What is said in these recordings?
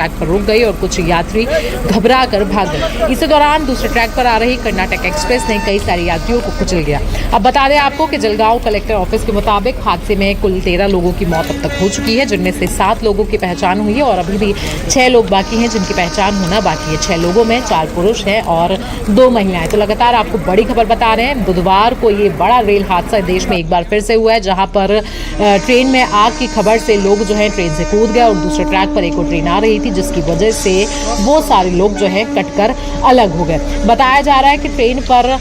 Track पर रुक गई और कुछ यात्री घबरा कर भाग गए। इसी दौरान दूसरे ट्रैक पर आ रही कर्नाटक एक्सप्रेस ने कई सारे यात्रियों को कुचल गया। अब बता दें आपको कि जलगांव कलेक्टर ऑफिस के मुताबिक हादसे में कुल 13 लोगों की मौत अब तक हो चुकी है, जिनमें से 7 लोगों की पहचान हुई है और अभी भी 6 लोग बाकी हैं जिनकी पहचान होना बाकी है। 6 लोगों में 4 पुरुष हैं और 2 महिलाएं। तो लगातार आपको बड़ी खबर बता रहे हैं। बुधवार को ये बड़ा रेल हादसा देश में एक बार फिर से हुआ है, जहां पर ट्रेन में आग की खबर से लोग जो है ट्रेन से कूद गए और दूसरे ट्रैक पर एक और ट्रेन आ रही थी, जिसकी वजह से वो सारे लोग जो है कटकर अलग हो गए। बताया जा रहा है कि ट्रेन पर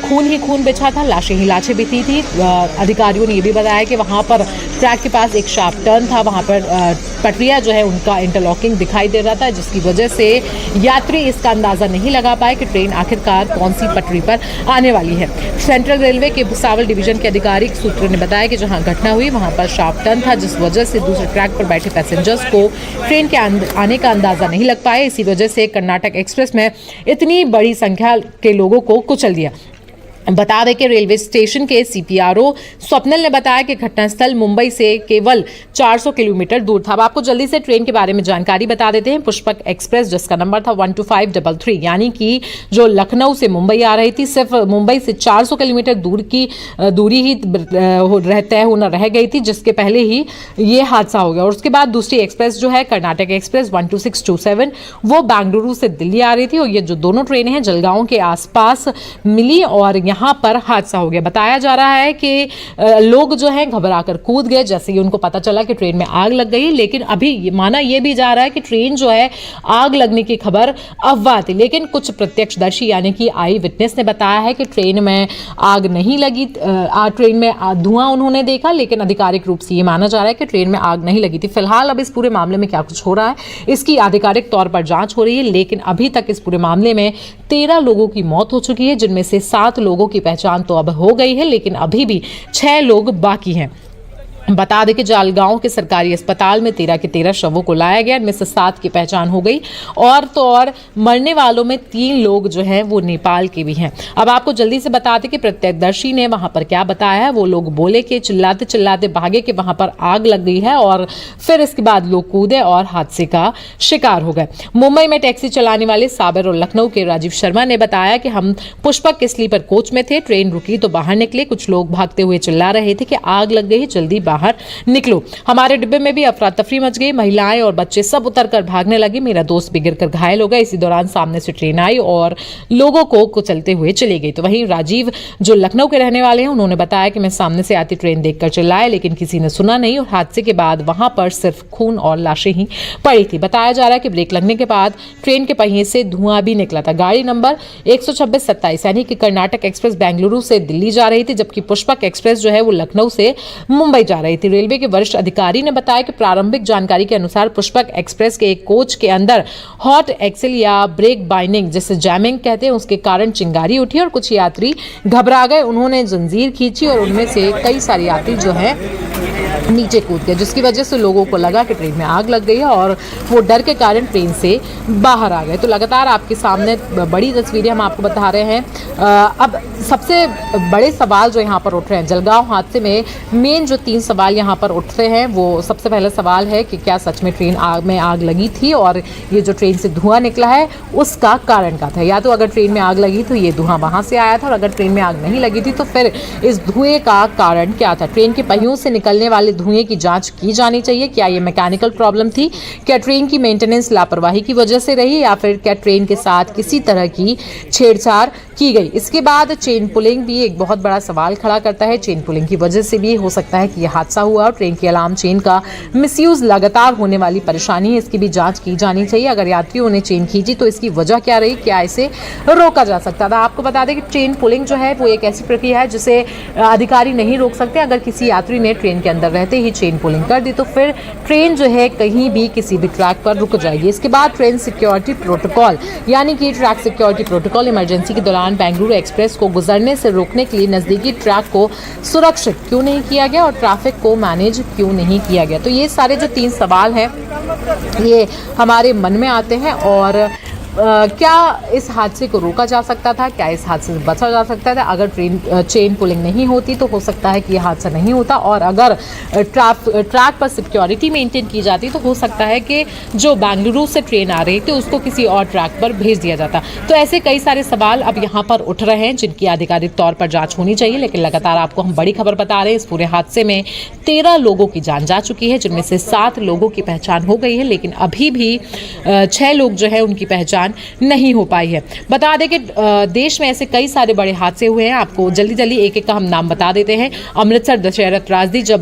खून ही खून बिछा था, लाशें ही लाशें बिछी थी। अधिकारियों ने ये भी बताया कि वहां पर ट्रैक के पास एक शार्प टर्न था, वहां पर पटरियां जो है उनका इंटरलॉकिंग दिखाई दे रहा था, जिसकी वजह से यात्री इसका अंदाजा नहीं लगा पाए कि ट्रेन आखिरकार कौन सी पटरी पर आने वाली है। सेंट्रल रेलवे के भुसावल डिवीजन के आधिकारिक सूत्रों ने बताया कि जहां घटना हुई वहां पर शार्प टर्न था, जिस वजह से दूसरे ट्रैक पर बैठे पैसेंजर्स को ट्रेन के आने का अंदाजा नहीं लग पाया। इसी वजह से कर्नाटक एक्सप्रेस में इतनी बड़ी संख्या के लोगों को कुचल दिया। बता दें कि रेलवे स्टेशन के सीपीआरओ स्वप्निल ने बताया कि घटनास्थल मुंबई से केवल 400 किलोमीटर दूर था। अब आपको जल्दी से ट्रेन के बारे में जानकारी बता देते हैं। पुष्पक एक्सप्रेस, जिसका नंबर था 12533, यानी कि जो लखनऊ से मुंबई आ रही थी, सिर्फ मुंबई से 400 किलोमीटर दूरी ही तय होना रह गई थी, जिसके पहले ही ये हादसा हो गया। और उसके बाद दूसरी एक्सप्रेस जो है कर्नाटक एक्सप्रेस 12627, वो बेंगलुरु से दिल्ली आ रही थी और ये जो दोनों ट्रेनें हैं जलगांव के आसपास मिली और यहाँ पर हादसा हो गया। बताया जा रहा है कि लोग जो हैं घबराकर कूद गए जैसे ही उनको पता चला कि ट्रेन में आग लग गई। लेकिन अभी माना यह भी जा रहा है कि ट्रेन जो है आग लगने की खबर अफवाह थी, लेकिन कुछ प्रत्यक्षदर्शी यानी कि आई विटनेस ने बताया है कि ट्रेन में आग नहीं लगी। ट्रेन में धुआं उन्होंने देखा, लेकिन आधिकारिक रूप से ये माना जा रहा है कि ट्रेन में आग नहीं लगी थी। फिलहाल अब इस पूरे मामले में क्या कुछ हो रहा है, इसकी आधिकारिक तौर पर जांच हो रही है, लेकिन अभी तक इस पूरे मामले में 13 लोगों की मौत हो चुकी है, जिनमें से 7 लोगों की पहचान तो अब हो गई है, लेकिन अभी भी 6 लोग बाकी हैं। बता दें कि जलगांव के सरकारी अस्पताल में 13 के 13 शवों को लाया गया, इनमें से 7 की पहचान हो गई और तो और मरने वालों में 3 लोग जो हैं वो नेपाल के भी हैं। अब आपको जल्दी से बता दें कि प्रत्यक्षदर्शी ने वहां पर क्या बताया है। वो लोग बोले कि चिल्लाते चिल्लाते भागे कि वहां पर आग लग गई है और फिर इसके बाद लोग कूदे और हादसे का शिकार हो गए। मुंबई में टैक्सी चलाने वाले साबिर और लखनऊ के राजीव शर्मा ने बताया कि हम पुष्पक के स्लीपर कोच में थे, ट्रेन रुकी तो बाहर निकले, कुछ लोग भागते हुए चिल्ला रहे थे कि आग लग गई, जल्दी बाहर निकलो। हमारे डिब्बे में भी अफरा तफरी मच गई, महिलाएं और बच्चे सब उतरकर भागने लगे। मेरा दोस्त भी गिरकर घायल हो गया। इसी दौरान सामने से ट्रेन आई और लोगों को कुचलते हुए चली गई। तो वहीं राजीव जो लखनऊ के रहने वाले हैं, उन्होंने बताया कि मैं सामने से आती ट्रेन देखकर चिल्लाया, लेकिन किसी ने सुना नहीं और हादसे के बाद वहां पर सिर्फ खून और लाशें ही पड़ी थी। बताया जा रहा है कि ब्रेक लगने के बाद ट्रेन के पहिए से धुआं भी निकला था। गाड़ी नंबर 12627 यानी कि कर्नाटक एक्सप्रेस बेंगलुरु से दिल्ली जा रही थी, जबकि पुष्पक एक्सप्रेस जो है वो लखनऊ से मुंबई जा रही थी। रेलवे के वरिष्ठ अधिकारी ने बताया कि प्रारंभिक जानकारी के अनुसार पुष्पक एक्सप्रेस के एक कोच के अंदर हॉट एक्सेल या ब्रेक बाइंडिंग, जिसे जैमिंग कहते हैं, उसके कारण चिंगारी उठी और कुछ यात्री घबरा गए। उन्होंने जंजीर खींची और उनमें से कई सारे यात्री जो है नीचे कूद गए, जिसकी वजह से लोगों को लगा कि ट्रेन में आग लग गई है और वो डर के कारण ट्रेन से बाहर आ गए। तो लगातार आपके सामने बड़ी तस्वीरें हम आपको बता रहे हैं। अब सबसे बड़े सवाल जो यहाँ पर उठ रहे हैं जलगांव हादसे में, मेन जो 3 सवाल यहाँ पर उठते हैं, वो सबसे पहला सवाल है कि क्या सच में ट्रेन में आग लगी थी और ये जो ट्रेन से धुआं निकला है उसका कारण क्या था। या तो अगर ट्रेन में आग लगी तो ये धुआं वहां से आया था और अगर ट्रेन में आग नहीं लगी थी तो फिर इस धुएं का कारण क्या था। ट्रेन के पहियों से निकलने वाले धुएं की जांच की जानी चाहिए। क्या ये मैकेनिकल प्रॉब्लम थी, क्या ट्रेन की मेंटेनेंस लापरवाही की वजह से रही, या फिर क्या ट्रेन के साथ किसी तरह की छेड़छाड़ की गई। इसके बाद चेन पुलिंग भी एक बहुत बड़ा सवाल खड़ा करता है। चेन पुलिंग की वजह से भी हो सकता है कि यह हादसा हुआ और ट्रेन के अलार्म चेन का मिसयूज लगातार होने वाली परेशानी है, इसकी भी जांच की जानी चाहिए। अगर यात्रियों ने चेन खींची तो इसकी वजह क्या रही, क्या इसे रोका जा सकता था। आपको बता दें कि चेन पुलिंग जो है वो एक ऐसी प्रक्रिया है जिसे अधिकारी नहीं रोक सकते। अगर किसी यात्री ने ट्रेन के अंदर रहते ही चेन पुलिंग कर दी तो फिर ट्रेन जो है कहीं भी किसी भी ट्रैक पर रुक जाएगी। इसके बाद ट्रेन सिक्योरिटी प्रोटोकॉल यानी कि ट्रैक सिक्योरिटी प्रोटोकॉल, इमरजेंसी के दौरान बेंगलुरु एक्सप्रेस को गुजरने से रोकने के लिए नजदीकी ट्रैक को सुरक्षित क्यों नहीं किया गया और ट्रैफिक को मैनेज क्यों नहीं किया गया। तो ये सारे जो 3 सवाल हैं ये हमारे मन में आते हैं और क्या इस हादसे को रोका जा सकता था? क्या इस हादसे से बचा जा सकता था? अगर ट्रेन चेन पुलिंग नहीं होती तो हो सकता है कि यह हादसा नहीं होता, और अगर ट्रैक पर सिक्योरिटी मेंटेन की जाती तो हो सकता है कि जो बेंगलुरु से ट्रेन आ रही थी उसको किसी और ट्रैक पर भेज दिया जाता। तो ऐसे कई सारे सवाल अब यहाँ पर उठ रहे हैं जिनकी आधिकारिक तौर पर जांच होनी चाहिए। लेकिन लगातार आपको हम बड़ी खबर बता रहे हैं, इस पूरे हादसे में 13 लोगों की जान जा चुकी है, जिनमें से 7 लोगों की पहचान हो गई है, लेकिन अभी भी 6 लोग जो है उनकी पहचान नहीं हो पाई है। बता दें कि देश में ऐसे कई सारे बड़े हादसे हुए हैं। आपको जल्दी जल्दी एक एक का हम नाम बता देते हैं। अमृतसर दशहरा त्रासदी, जब